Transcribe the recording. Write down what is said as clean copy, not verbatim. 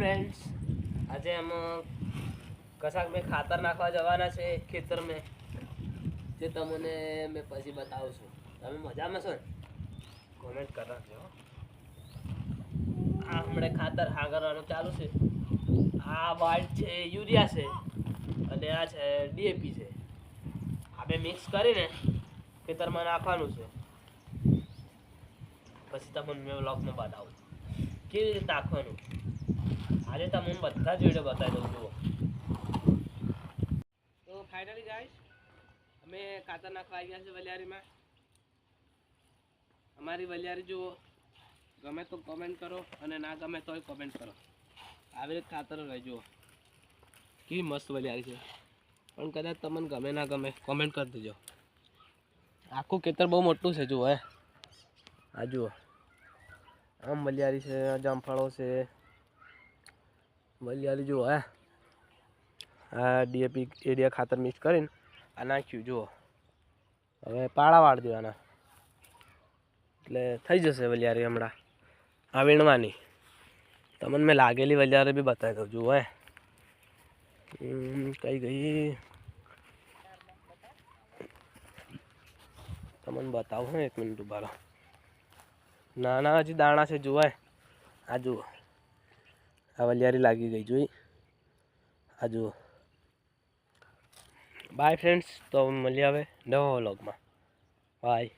Friends, आज हम कसाक में खातर नाखवा जवाना छे खेतर में जे तमने मैं पछी बतावुं छुं। तमे मजामां छो? कमेंट कर नाखजो। आ हमणे खातर हागरवानुं चालू छे। आ वाइट छे यूरिया छे अने आ छे डीएपी छे। आ बे मिक्स करीने खेतरमां नाखवानुं छे। पछी तमने मैं व्लॉगमां बतावुं केवी रीते नाखवानुं। આજે તમને બધા જ વિડીયો બતાવી દઉં જુઓ। તો ફાઇનલી ગાઈસ અમે ખાતર નાખવા આવી ગયા છે વલિયારીમાં। અમારી વલિયારી જુઓ, ગમે તો કોમેન્ટ કરો અને ના ગમે તોય કોમેન્ટ કરો। આવી રીતે ખાતર હોય જુઓ, કેવી મસ્ત વલિયારી છે। પણ કદાચ તમને ગમે ના ગમે કોમેન્ટ કરી દેજો। આખું ખેતર બહુ મોટું છે જુઓ। આ જુઓ, આમ વલિયારી છે, જામફળો છે, વલિયારી જુઓ। આ ડીએપી એરિયા ખાતર મિક્સ કરીને આ નાખ્યું જુઓ। હવે પાળા વાળી દેવાના એટલે થઈ જશે વલિયારી। હમણાં આ વીણવાની તમને મેં લાગેલી વલિયારી બી બતાવી દઉં જુઓ। કઈ ગઈ તમને બતાવું। એક મિનિટ ઉભા રહો। નાના હજી દાણા છે જુઓ। આ જુઓ, આ વલિયારી લાગી ગઈ જોઈ। આ જુઓ। બાય ફ્રેન્ડ્સ, તો મળીએ હવે નવા વ્લોગમાં। બાય।